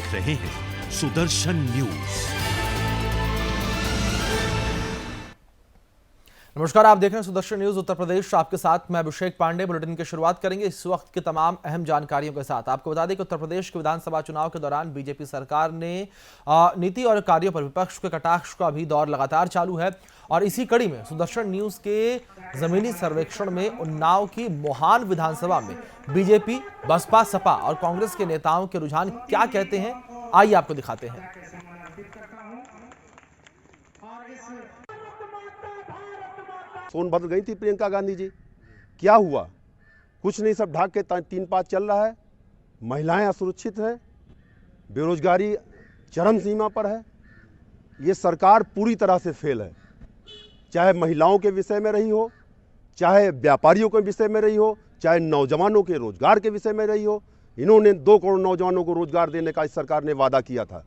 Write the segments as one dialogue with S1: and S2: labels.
S1: देख रहे हैं सुदर्शन न्यूज।
S2: नमस्कार, आप देख रहे हैं सुदर्शन न्यूज उत्तर प्रदेश। आपके साथ मैं अभिषेक पांडे। बुलेटिन की शुरुआत करेंगे इस वक्त के तमाम अहम जानकारियों के साथ। आपको बता दें कि उत्तर प्रदेश के विधानसभा चुनाव के दौरान बीजेपी सरकार ने नीति और कार्यों पर विपक्ष के कटाक्ष का भी दौर लगातार चालू है और इसी कड़ी में सुदर्शन न्यूज के जमीनी सर्वेक्षण में उन्नाव की मोहान विधानसभा में बीजेपी, बसपा, सपा और कांग्रेस के नेताओं के रुझान क्या कहते हैं, आइए आपको दिखाते हैं।
S3: सोनभद्र गई थी प्रियंका गांधी जी, क्या हुआ? कुछ नहीं, सब ढाक के 3-5 चल रहा है। महिलाएं असुरक्षित हैं, बेरोजगारी चरम सीमा पर है। ये सरकार पूरी तरह से फेल है, चाहे महिलाओं के विषय में रही हो, चाहे व्यापारियों के विषय में रही हो, चाहे नौजवानों के रोजगार के विषय में रही हो। इन्होंने 2 करोड़ नौजवानों को रोजगार देने का इस सरकार ने वादा किया था।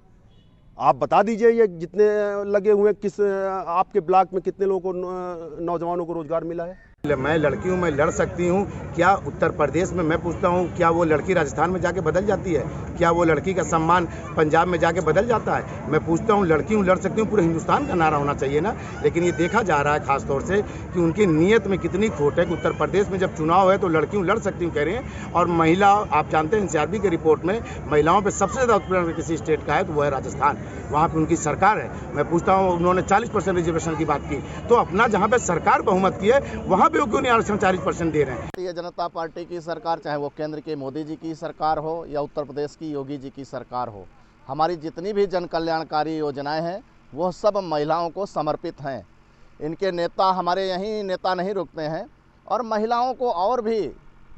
S3: आप बता दीजिए, ये जितने लगे हुए किस आपके ब्लॉक में कितने लोगों को नौजवानों को रोजगार मिला है?
S4: मैं लड़की हूँ, मैं लड़ सकती हूँ क्या उत्तर प्रदेश में? मैं पूछता हूँ, क्या वो लड़की राजस्थान में जाके बदल जाती है? क्या वो लड़की का सम्मान पंजाब में जाके बदल जाता है? मैं पूछता हूँ, लड़की हूँ, लड़ सकती हूँ, पूरे हिंदुस्तान का नारा होना चाहिए ना। लेकिन ये देखा जा रहा है खास तौर से कि उनकी नीयत में कितनी खोट है कि उत्तर प्रदेश में जब चुनाव है तो लड़की हूँ, लड़ सकती हूँ कह रहे हैं, और महिला, आप जानते हैं एनसीआरबी की रिपोर्ट में महिलाओं पर सबसे ज़्यादा उत्पीड़न किसी स्टेट का है तो वो है राजस्थान। वहाँ पर उनकी सरकार है। मैं पूछता हूँ, उन्होंने 40% रिजर्वेशन की बात की, तो अपना जहाँ पर सरकार बहुमत की है वहाँ पर क्यों नहीं आरक्षण 40% दे रहे हैं?
S5: भारतीय जनता पार्टी की सरकार, चाहे वो केंद्र के मोदी जी की सरकार हो या उत्तर प्रदेश की योगी जी की सरकार हो, हमारी जितनी भी जन कल्याणकारी योजनाएं हैं वो सब महिलाओं को समर्पित हैं। इनके नेता, हमारे यहीं नेता नहीं रुकते हैं और महिलाओं को, और भी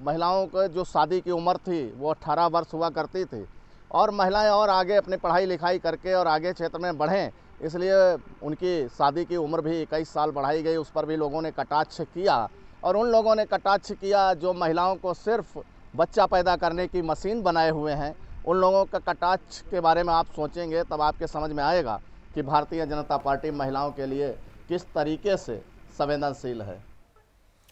S5: महिलाओं को जो शादी की उम्र थी वो 18 वर्ष हुआ करती थी, और महिलाएं और आगे अपनी पढ़ाई लिखाई करके और आगे क्षेत्र में बढ़ें, इसलिए उनकी शादी की उम्र भी 21 साल बढ़ाई गई। उस पर भी लोगों ने कटाक्ष किया, और उन लोगों ने कटाक्ष किया जो महिलाओं को सिर्फ बच्चा पैदा करने की मशीन बनाए हुए हैं। उन लोगों का कटाक्ष के बारे में आप सोचेंगे तब आपके समझ में आएगा कि भारतीय जनता पार्टी महिलाओं के लिए किस तरीके से संवेदनशील है।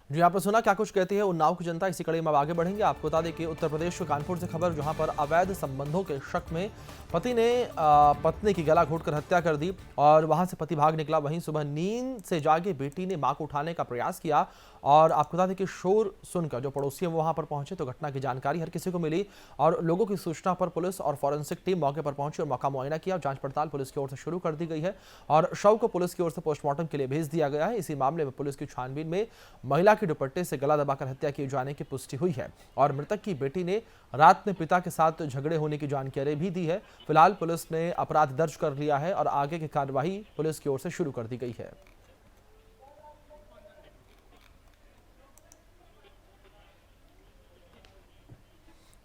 S2: जी, आपने सुना क्या कुछ कहती है उन्नाव की जनता। इसी कड़ी में आगे बढ़ेंगे। आपको बता दें कि उत्तर प्रदेश के कानपुर से खबर, जहां पर अवैध संबंधों के शक में पति ने पत्नी की गला घोंटकर हत्या कर दी और वहां से पति भाग निकला। वहीं सुबह नींद से जागे बेटी ने मां को उठाने का प्रयास किया और आपको बता दें कि शोर सुनकर जो पड़ोसी है वो वहां पर पहुंचे तो घटना की जानकारी हर किसी को मिली और लोगों की सूचना पर पुलिस और फॉरेंसिक टीम मौके पर पहुंची और मौका मुआयना किया। जांच पड़ताल पुलिस की ओर से शुरू कर दी गई है और शव को पुलिस की ओर से पोस्टमार्टम के लिए भेज दिया गया है। इसी मामले में पुलिस की छानबीन में महिला के दुपट्टे से गला दबाकर हत्या किए जाने की पुष्टि हुई है और मृतक की बेटी ने रात में पिता के साथ झगड़े होने की जानकारी भी दी है। फिलहाल पुलिस ने अपराध दर्ज कर लिया है और आगे की कार्यवाही पुलिस की ओर से शुरू कर दी गई है।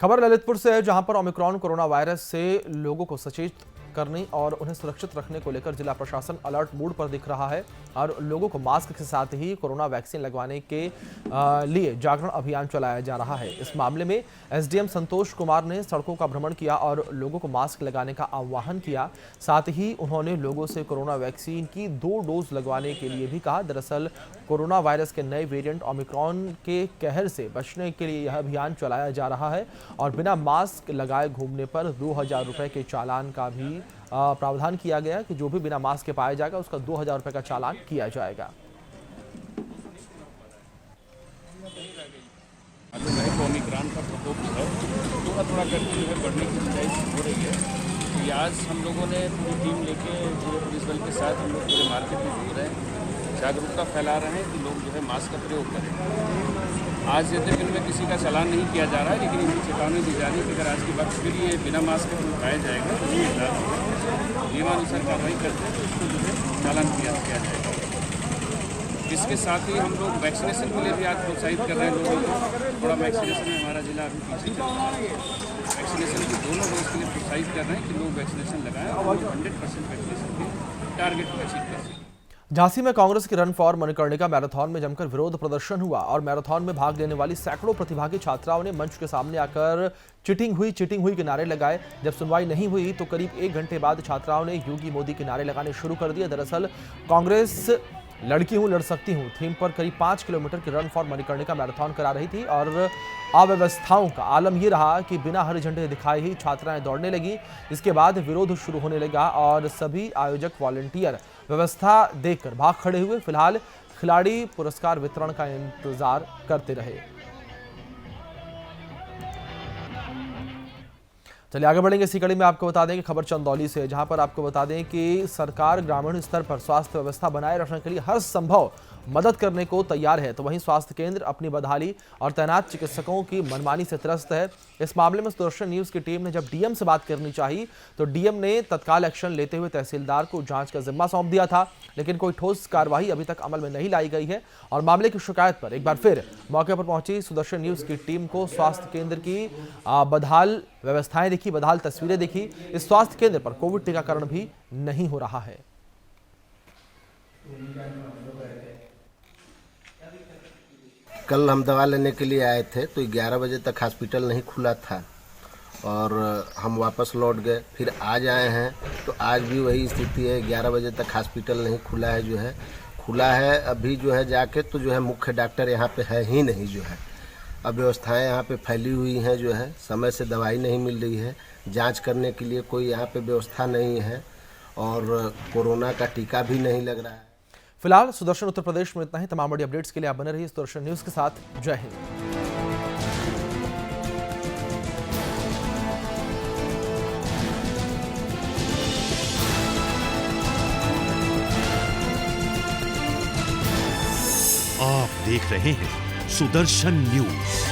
S2: खबर ललितपुर से है, जहां पर ओमिक्रॉन कोरोना वायरस से लोगों को सचेत करने और उन्हें सुरक्षित रखने को लेकर जिला प्रशासन अलर्ट मोड पर दिख रहा है और लोगों को मास्क के साथ ही कोरोना वैक्सीन लगवाने के लिए जागरण अभियान चलाया जा रहा है। इस मामले में एसडीएम संतोष कुमार ने सड़कों का भ्रमण किया और लोगों को मास्क लगाने का आह्वान किया। साथ ही उन्होंने लोगों से कोरोना वैक्सीन की 2 डोज लगवाने के लिए भी कहा। दरअसल कोरोना वायरस के नए वेरिएंट ओमिक्रॉन के कहर से बचने के लिए यह अभियान चलाया जा रहा है और बिना मास्क लगाए घूमने पर 2000 रुपये के चालान का भी प्रावधान किया गया कि जो भी बिना मास्क के पाया जाएगा उसका 2000 रुपये का चालान किया जाएगा।
S6: ओमिक्रॉन का प्रकोप जो है थोड़ा करके जो है बढ़ने की गुंजाइश हो रही है। तो आज हम लोगों ने पूरी टीम लेके पूरे पुलिस बल के साथ हम लोग पूरे मार्केट में घूम रहे हैं, जागरूकता फैला रहे हैं कि लोग जो है मास्क का प्रयोग करें। आज यद्यपि इनमें किसी का चालान नहीं किया जा रहा है, लेकिन इनकी चेतावनी दी जा रही है कि अगर आज के वक्त फिर ये बिना मास्क के उठाया जाएगा तो नियमानुसार कार्रवाई करते हैं तो उसको जो है चालान किया जाएगा। इसके साथ ही हम लोग वैक्सीनेशन के लिए भी आज प्रोत्साहित कर रहे हैं लोगों को। थोड़ा वैक्सीनेशन में हमारा जिला अभी पीछे चल रहा है। वैक्सीनेशन की दोनों डोज के लिए प्रोत्साहित कर रहे हैं कि लोग वैक्सीनेशन लगाएं और 100% वैक्सीनेशन के टारगेट को अचीव कर सकें।
S2: झांसी में कांग्रेस की रन फॉर मणिकर्णिका मैराथन में जमकर विरोध प्रदर्शन हुआ और मैराथन में भाग लेने वाली सैकड़ों प्रतिभागी छात्राओं ने मंच के सामने आकर चिटिंग हुई के नारे लगाए। जब सुनवाई नहीं हुई तो करीब 1 घंटे बाद छात्राओं ने योगी मोदी के नारे लगाने शुरू कर दिए। दरअसल कांग्रेस लड़की हूं लड़ सकती हूं थीम पर करीब 5 किलोमीटर की रन फॉर मणिकर्णिका मैराथन करा रही थी और अव्यवस्थाओं का आलम यह रहा कि बिना हरी झंडे दिखाए ही छात्राएं दौड़ने लगी। इसके बाद विरोध शुरू होने लगा और सभी आयोजक वॉलंटियर व्यवस्था देखकर भाग खड़े हुए। फिलहाल खिलाड़ी पुरस्कार वितरण का इंतजार करते रहे। चलिए आगे बढ़ेंगे। इसी कड़ी में आपको बता दें कि खबर चंदौली से, जहां पर आपको बता दें कि सरकार ग्रामीण स्तर पर स्वास्थ्य व्यवस्था बनाए रखने के लिए हर संभव मदद करने को तैयार है, तो वहीं स्वास्थ्य केंद्र अपनी बदहाली और तैनात चिकित्सकों की मनमानी से त्रस्त है। इस मामले में सुदर्शन न्यूज की टीम ने जब डीएम से बात करनी चाहिए तो डीएम ने तत्काल एक्शन लेते हुए तहसीलदार को जांच का जिम्मा सौंप दिया था, लेकिन कोई ठोस कार्रवाई अभी तक अमल में नहीं लाई गई है। और मामले की शिकायत पर एक बार फिर मौके पर पहुंची सुदर्शन न्यूज की टीम को स्वास्थ्य केंद्र की बदहाल व्यवस्थाएं दिखी, बदहाल तस्वीरें दिखी। इस स्वास्थ्य केंद्र पर कोविड टीकाकरण भी नहीं हो रहा है।
S7: कल हम दवा लेने के लिए आए थे तो 11 बजे तक हॉस्पिटल नहीं खुला था और हम वापस लौट गए। फिर आज आए हैं तो आज भी वही स्थिति है, 11 बजे तक हॉस्पिटल नहीं खुला है। जो है खुला है अभी जो है जाके तो जो है मुख्य डॉक्टर यहाँ पे है ही नहीं। जो है अब व्यवस्थाएं यहाँ पे फैली हुई हैं, जो है समय से दवाई नहीं मिल रही है, जांच करने के लिए कोई यहाँ पे व्यवस्था नहीं है और कोरोना का टीका भी नहीं लग रहा है।
S2: फिलहाल सुदर्शन उत्तर प्रदेश में इतना ही। तमाम बड़ी अपडेट्स के लिए आप बने रहिए सुदर्शन न्यूज के साथ। जय हिंद।
S1: आप देख रहे हैं सुदर्शन न्यूज।